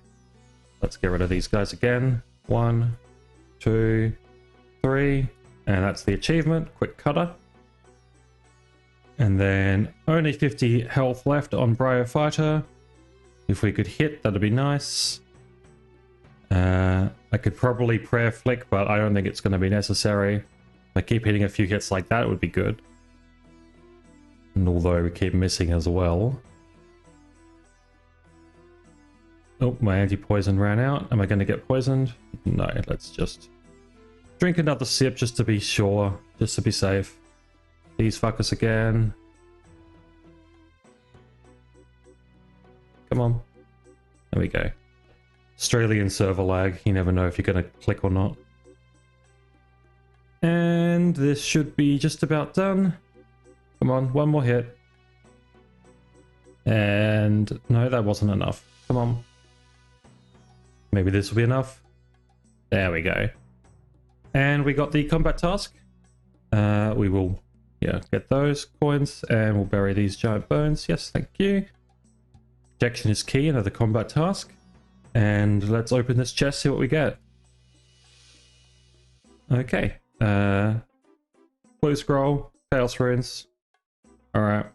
Speaker 1: Let's get rid of these guys again. 1, 2, 3, and that's the achievement. Quick cutter. And then only 50 health left on Biofighter. If we could hit, that'd be nice. I could probably prayer flick, but I don't think it's going to be necessary. If I keep hitting a few hits like that, it would be good. And although we keep missing as well. Oh, my anti-poison ran out. Am I going to get poisoned? No, let's just drink another sip just to be sure, just to be safe. These fuckers again. Come on. There we go. Australian server lag. You never know if you're going to click or not. And this should be just about done. Come on, one more hit. And no, that wasn't enough. Come on. Maybe this will be enough. There we go. And we got the combat task. We will, get those coins and we'll bury these giant bones. Yes, thank you. Projection is key, another combat task. And let's open this chest, see what we get. Okay. Blue scroll, chaos runes. Alright.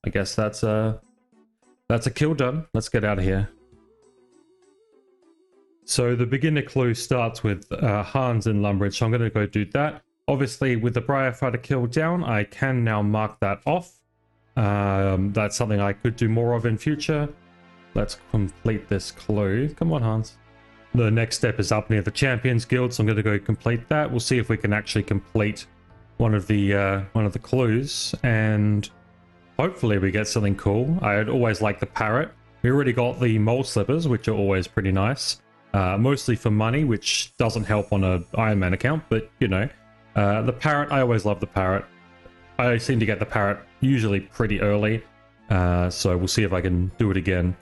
Speaker 1: I guess that's a kill done. Let's get out of here. So the beginner clue starts with Hans in Lumbridge, so I'm going to go do that. Obviously, with the Biofighter kill down, I can now mark that off. That's something I could do more of in future. Let's complete this clue. Come on, Hans. The next step is up near the Champions Guild, so I'm going to go complete that. We'll see if we can actually complete one of the clues, and hopefully we get something cool. I'd always like the parrot. We already got the mole slippers, which are always pretty nice. Mostly for money, which doesn't help on an Ironman account, but the parrot, I always love the parrot. I seem to get the parrot usually pretty early, so we'll see if I can do it again.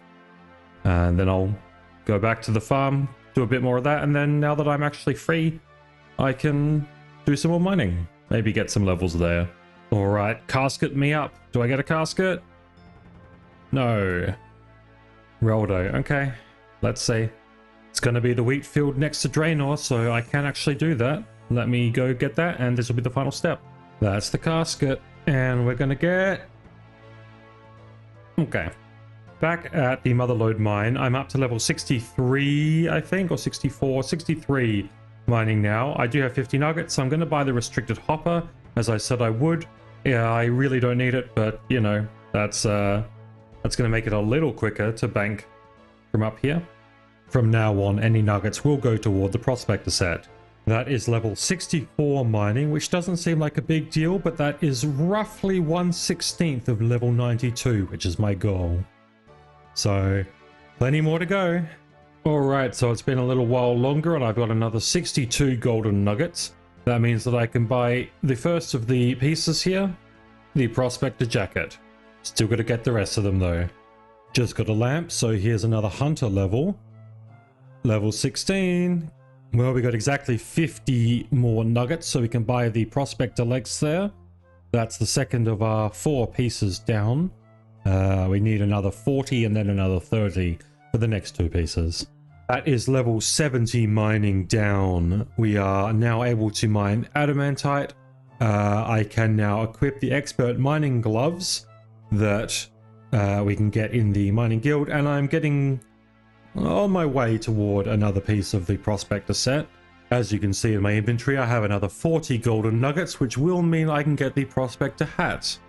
Speaker 1: And then I'll go back to the farm, do a bit more of that, and then now that I'm actually free, I can do some more mining. Maybe get some levels there. Alright, casket me up. Do I get a casket? No. Roldo, okay. Let's see. It's going to be the wheat field next to Draenor, so I can actually do that. Let me go get that, and this will be the final step. That's the casket, and we're going to get... Okay. Back at the Motherlode mine, I'm up to level 63, I think, or 64, 63 mining now. I do have 50 nuggets, so I'm going to buy the restricted hopper, as I said I would. Yeah, I really don't need it, but, that's going to make it a little quicker to bank from up here. From now on, any nuggets will go toward the prospector set. That is level 64 mining, which doesn't seem like a big deal, but that is roughly 1/16 of level 92, which is my goal. So, plenty more to go. Alright, so it's been a little while longer and I've got another 62 golden nuggets. That means that I can buy the first of the pieces here, the prospector jacket. Still got to get the rest of them though. Just got a lamp, so here's another hunter level. Level 16. Well, we got exactly 50 more nuggets, so we can buy the prospector legs there. That's the second of our 4 pieces down. We need another 40 and then another 30 for the next 2 pieces. That is level 70 mining down. We are now able to mine adamantite. I can now equip the expert mining gloves that we can get in the mining guild, and I'm getting on my way toward another piece of the prospector set. As you can see in my inventory, I have another 40 golden nuggets, which will mean I can get the prospector hat.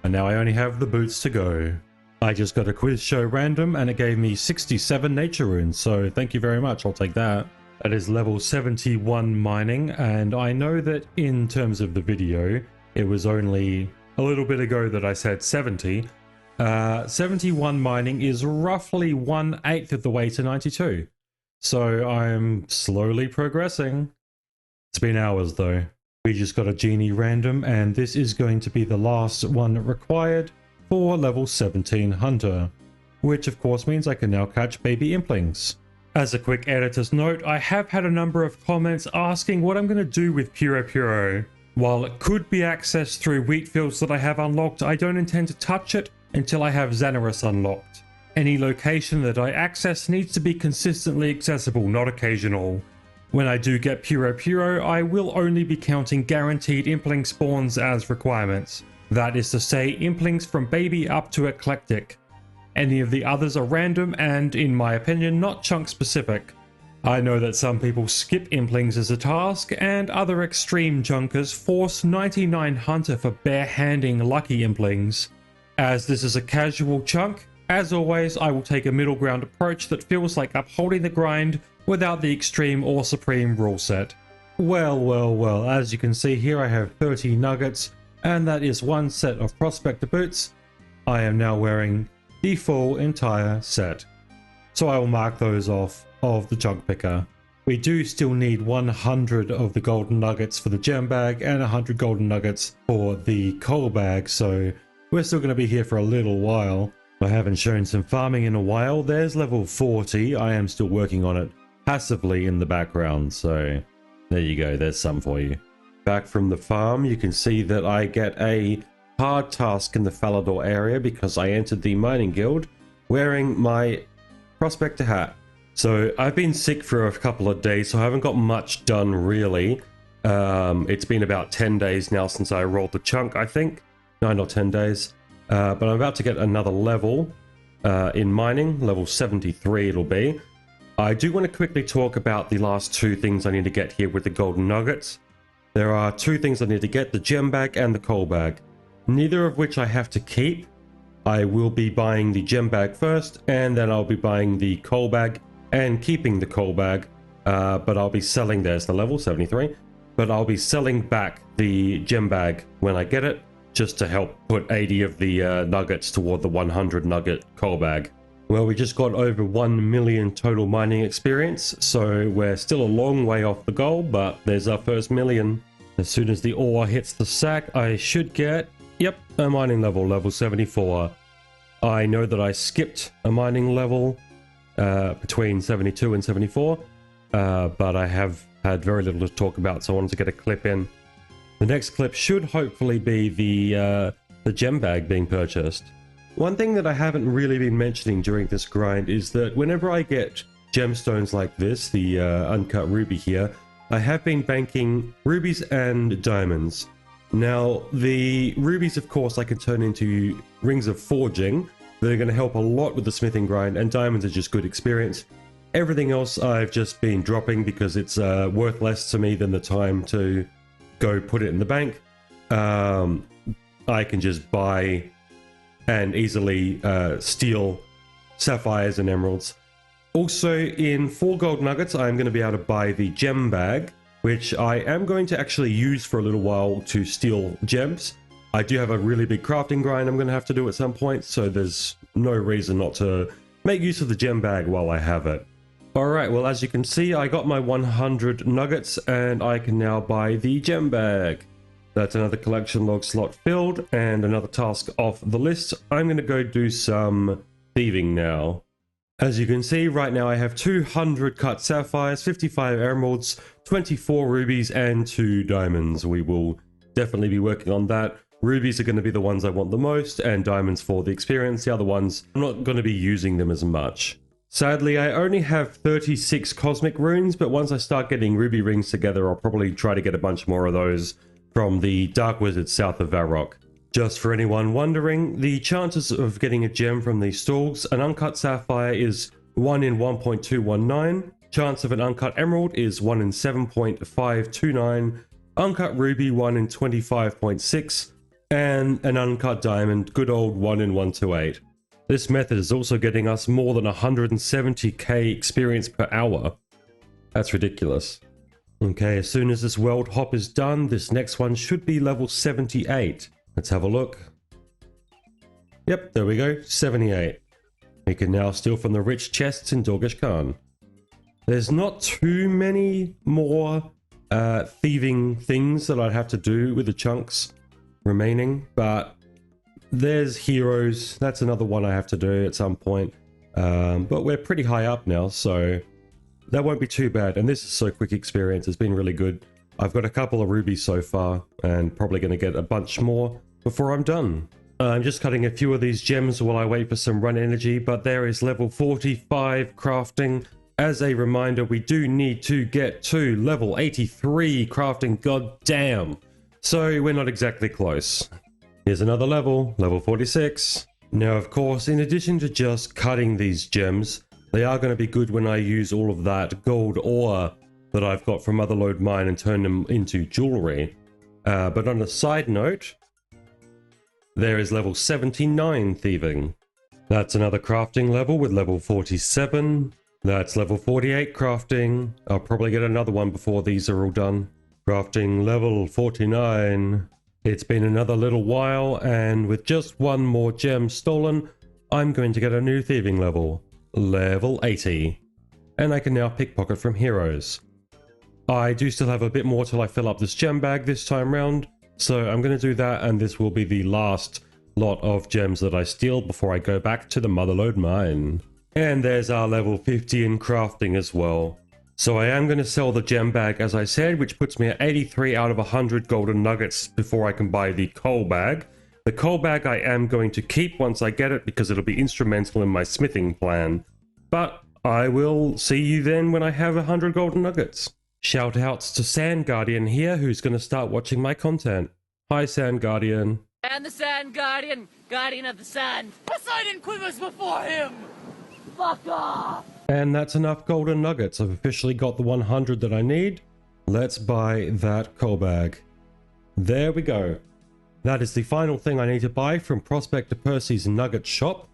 Speaker 1: And now I only have the boots to go. I just got a quiz show random and it gave me 67 nature runes, so thank you very much, I'll take that. That is level 71 mining, and I know that in terms of the video, it was only a little bit ago that I said 70. 71 mining is roughly 1/8 of the way to 92. So I'm slowly progressing. It's been hours though. We just got a genie random, and this is going to be the last one required for level 17 hunter. which of course means I can now catch baby implings. As a quick editor's note, I have had a number of comments asking what I'm going to do with Puro Puro. While it could be accessed through wheat fields that I have unlocked, I don't intend to touch it until I have Xanaris unlocked. Any location that I access needs to be consistently accessible, not occasional. When I do get Puro Puro, I will only be counting guaranteed impling spawns as requirements. That is to say, implings from baby up to eclectic. Any of the others are random and, in my opinion, not chunk specific. I know that some people skip implings as a task, and other Xtreme Chunkers force 99 Hunter for bare-handing lucky implings. As this is a casual chunk, as always, I will take a middle ground approach that feels like upholding the grind without the extreme or supreme rule set. Well, as you can see here I have 30 nuggets, and that is one set of prospector boots. I am now wearing the full entire set. So I will mark those off of the chunk picker. We do still need 100 of the golden nuggets for the gem bag and 100 golden nuggets for the coal bag, so we're still going to be here for a little while. I haven't shown some farming in a while. There's level 40. I am still working on it passively in the background, so there you go, there's some for you. Back from the farm, you can see that I get a hard task in the Falador area because I entered the mining guild wearing my prospector hat. So I've been sick for a couple of days, so I haven't got much done really. It's been about 10 days now since I rolled the chunk, I think. 9 or 10 days. But I'm about to get another level in mining, level 73 it'll be. I do want to quickly talk about the last two things I need to get here with the golden nuggets. There are two things I need to get, the gem bag and the coal bag. Neither of which I have to keep. I will be buying the gem bag first, and then I'll be buying the coal bag and keeping the coal bag. But I'll be selling, there's the level 73, but I'll be selling back the gem bag when I get it, just to help put 80 of the nuggets toward the 100 nugget coal bag. Well, we just got over 1 million total mining experience, so we're still a long way off the goal, but there's our first million. As soon as the ore hits the sack, I should get, yep, a mining level, level 74. I know that I skipped a mining level between 72 and 74, but I have had very little to talk about, so I wanted to get a clip in. The next clip should hopefully be the gem bag being purchased. One thing that I haven't really been mentioning during this grind is that whenever I get gemstones like this, the uncut ruby here, I have been banking rubies and diamonds. Now, the rubies, of course, I can turn into rings of forging that are going to help a lot with the smithing grind, and diamonds are just good experience. Everything else I've just been dropping because it's worth less to me than the time to go put it in the bank. I can just buy and easily steal sapphires and emeralds. Also, in 4 gold nuggets, I'm going to be able to buy the gem bag, which I am going to actually use for a little while to steal gems. I do have a really big crafting grind I'm going to have to do at some point, so there's no reason not to make use of the gem bag while I have it. Alright, well, as you can see, I got my 100 nuggets, and I can now buy the gem bag. That's another collection log slot filled, and another task off the list. I'm going to go do some thieving now. As you can see, right now I have 200 cut sapphires, 55 emeralds, 24 rubies, and 2 diamonds. We will definitely be working on that. Rubies are going to be the ones I want the most, and diamonds for the experience. The other ones, I'm not going to be using them as much. Sadly, I only have 36 cosmic runes, but once I start getting ruby rings together, I'll probably try to get a bunch more of those from the Dark Wizards south of Varrock. Just for anyone wondering, the chances of getting a gem from these stalls, an uncut sapphire is 1 in 1.219, chance of an uncut emerald is 1 in 7.529, uncut ruby 1 in 25.6, and an uncut diamond, good old 1 in 128. This method is also getting us more than 170k experience per hour. That's ridiculous. Okay, as soon as this world hop is done, this next one should be level 78. Let's have a look. Yep, there we go, 78. We can now steal from the rich chests in Dorgesh Khan. There's not too many more thieving things that I'd have to do with the chunks remaining, but
Speaker 2: There's heroes. That's another one I have to do at some point. But we're pretty high up now, so that won't be too bad. And this is so quick experience. It's been really good. I've got a couple of rubies so far and probably going to get a bunch more before I'm done. I'm just cutting a few of these gems while I wait for some run energy, but there is level 45 crafting. As a reminder, we do need to get to level 83 crafting, god damn. So we're not exactly close. Here's another level, level 46. Now, of course, in addition to just cutting these gems, they are going to be good when I use all of that gold ore that I've got from Motherlode Mine and turn them into jewelry. But on a side note, there is level 79 thieving. That's another crafting level with level 47. That's level 48 crafting. I'll probably get another one before these are all done. Crafting level 49. It's been another little while, and with just one more gem stolen, I'm going to get a new thieving level. Level 80. And I can now pickpocket from heroes. I do still have a bit more till I fill up this gem bag this time round, so I'm going to do that, and this will be the last lot of gems that I steal before I go back to the Motherlode Mine. And there's our level 50 in crafting as well. So I am going to sell the gem bag as I said, which puts me at 83 out of 100 golden nuggets before I can buy the coal bag. The coal bag I am going to keep once I get it because it'll be instrumental in my smithing plan. But I will see you then when I have 100 golden nuggets. Shout outs to Sand Guardian here, who's going to start watching my content. Hi Sand Guardian.
Speaker 3: And the Sand Guardian, Guardian of the Sand. Poseidon quivers before him! Fuck off!
Speaker 2: And that's enough golden nuggets. I've officially got the 100 that I need. Let's buy that coal bag. There we go. That is the final thing I need to buy from Prospector Percy's nugget shop.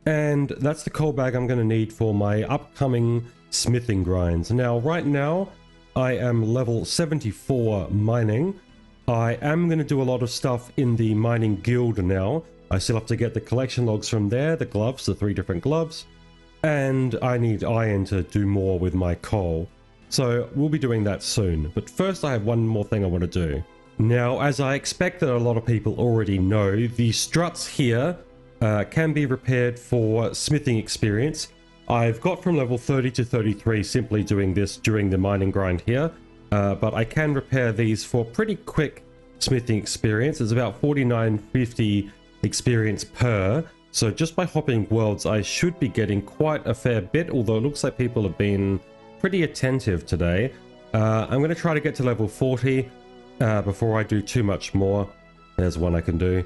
Speaker 2: And that's the coal bag I'm going to need for my upcoming smithing grinds. Now, right now, I am level 74 mining. I am going to do a lot of stuff in the mining guild now. I still have to get the collection logs from there, the gloves, the 3 different gloves. And I need iron to do more with my coal. So we'll be doing that soon. But first I have one more thing I want to do. Now, as I expect that a lot of people already know, the struts here can be repaired for smithing experience. I've got from level 30 to 33 simply doing this during the mining grind here. But I can repair these for pretty quick smithing experience. It's about 49.50 experience per. So just by hopping worlds, I should be getting quite a fair bit, although it looks like people have been pretty attentive today. I'm going to try to get to level 40 before I do too much more. There's one I can do.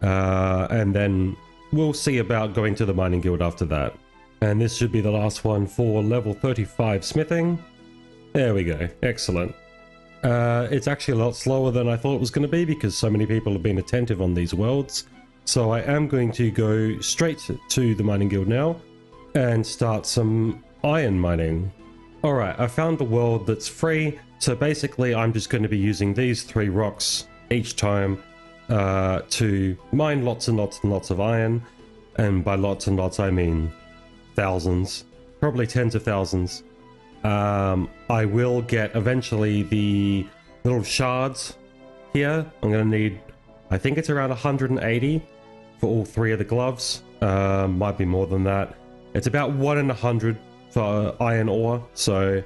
Speaker 2: And then we'll see about going to the mining guild after that. And this should be the last one for level 35 smithing. There we go. Excellent. It's actually a lot slower than I thought it was going to be because so many people have been attentive on these worlds. So I am going to go straight to the mining guild now and start some iron mining. Alright, I found the world that's free. So basically I'm just going to be using these 3 rocks each time to mine lots and lots and lots of iron. And by lots and lots I mean thousands, probably tens of thousands. I will get eventually the little shards here. I'm going to need, I think it's around 180 for all 3 of the gloves. Might be more than that. It's about 1 in 100 for iron ore. So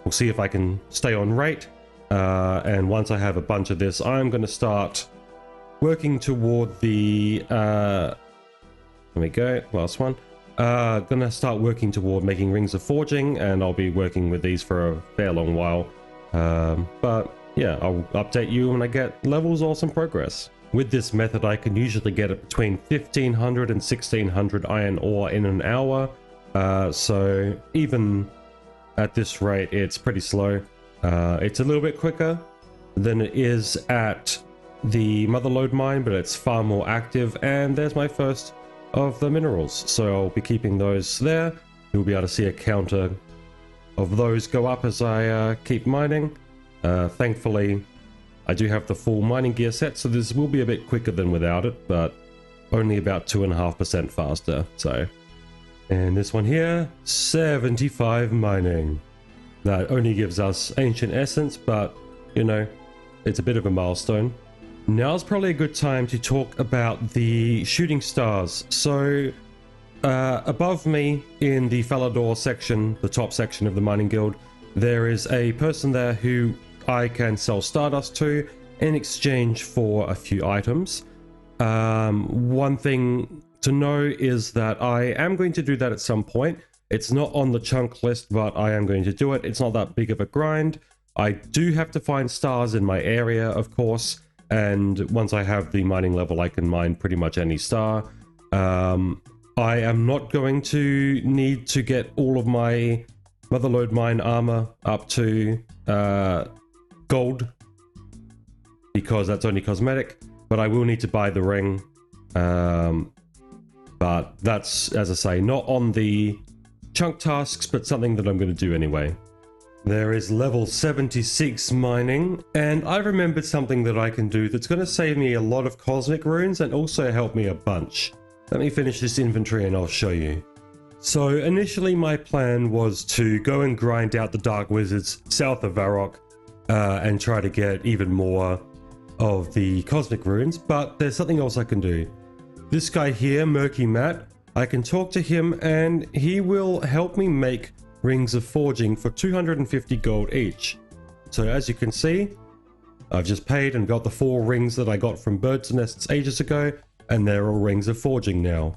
Speaker 2: we'll see if I can stay on rate. And once I have a bunch of this, I'm going to start working toward the... there we go, last one. Gonna start working toward making rings of forging, and I'll be working with these for a fair long while. But yeah, I'll update you when I get levels or some progress. With this method, I can usually get it between 1500 and 1600 iron ore in an hour. So even at this rate, it's pretty slow. It's a little bit quicker than it is at the Motherlode mine, but it's far more active. And there's my first of the minerals, so I'll be keeping those there. You'll be able to see a counter of those go up as I keep mining. Thankfully, I do have the full mining gear set, so this will be a bit quicker than without it, but only about 2.5% faster. So, and this one here, 75 mining. That only gives us ancient essence, but you know, it's a bit of a milestone. Now's probably a good time to talk about the shooting stars. So above me in the Falador section, the top section of the mining guild, there is a person there who I can sell Stardust to in exchange for a few items. One thing to know is that I am going to do that at some point. It's not on the chunk list, but I am going to do it. It's not that big of a grind. I do have to find stars in my area, of course, and once I have the mining level, I can mine pretty much any star. I am not going to need to get all of my Motherlode mine armor up to gold, because that's only cosmetic, but I will need to buy the ring. But that's, as I say, not on the chunk tasks, but something that I'm going to do anyway. There is level 76 mining, and I remembered something that I can do that's going to save me a lot of cosmic runes and also help me a bunch. Let me finish this inventory and I'll show you. So initially my plan was to go and grind out the Dark Wizards south of Varrock and try to get even more of the cosmic runes, but there's something else I can do. This guy here, Murky Matt, I can talk to him and he will help me make rings of forging for 250 gold each. So as you can see, I've just paid and got the 4 rings that I got from Birds Nests ages ago, and they're all rings of forging now.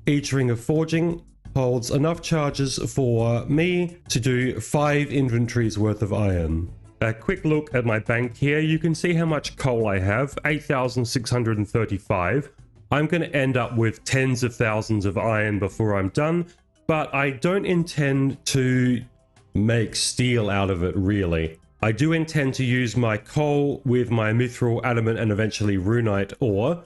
Speaker 2: Each ring of forging holds enough charges for me to do 5 inventories worth of iron. A quick look at my bank here, you can see how much coal I have, 8,635. I'm going to end up with tens of thousands of iron before I'm done, but I don't intend to make steel out of it really. I do intend to use my coal with my mithril, adamant, and eventually runite ore,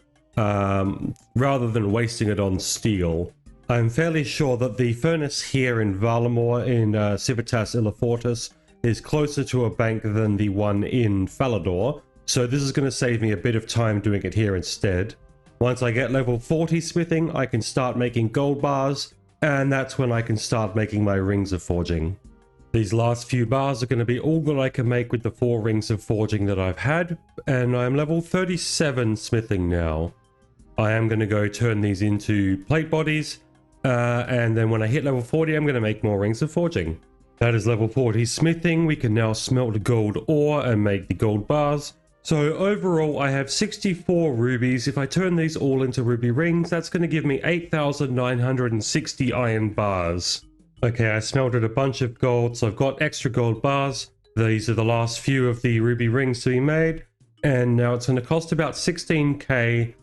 Speaker 2: rather than wasting it on steel. I'm fairly sure that the furnace here in Valamor in Civitas Illifortis is closer to a bank than the one in Falador, so this is going to save me a bit of time doing it here instead. Once I get level 40 smithing, I can start making gold bars, and that's when I can start making my rings of forging. These last few bars are going to be all that I can make with the 4 rings of forging that I've had, and I'm level 37 smithing now. I am going to go turn these into plate bodies, and then when I hit level 40, I'm going to make more rings of forging. That is level 40 smithing. We can now smelt gold ore and make the gold bars. So overall, I have 64 rubies. If I turn these all into ruby rings, that's going to give me 8,960 iron bars. Okay, I smelted a bunch of gold, so I've got extra gold bars. These are the last few of the ruby rings to be made. And now it's going to cost about 16k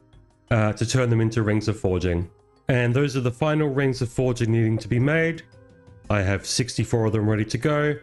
Speaker 2: to turn them into rings of forging. And those are the final rings of forging needing to be made. I have 64 of them ready to go,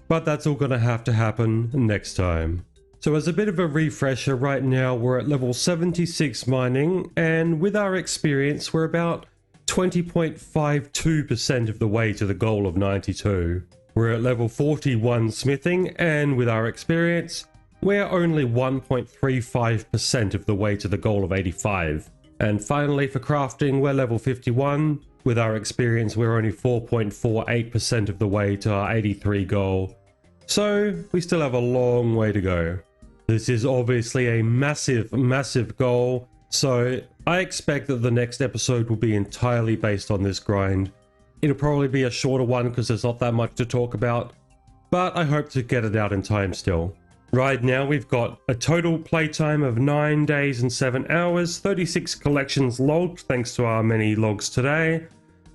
Speaker 2: but that's all going to have to happen next time. So as a bit of a refresher, right now we're at level 76 mining, and with our experience we're about 20.52% of the way to the goal of 92. We're at level 41 smithing, and with our experience we're only 1.35% of the way to the goal of 85. And finally for crafting, we're level 51. With our experience we're only 4.48% of the way to our 83 goal. So we still have a long way to go. This is obviously a massive, massive goal, so I expect that the next episode will be entirely based on this grind. It'll probably be a shorter one because there's not that much to talk about, but I hope to get it out in time still. Right now we've got a total playtime of 9 days and 7 hours, 36 collections logged thanks to our many logs today,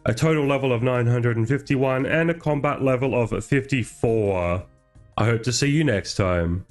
Speaker 2: a total level of 951, and a combat level of 54. I hope to see you next time.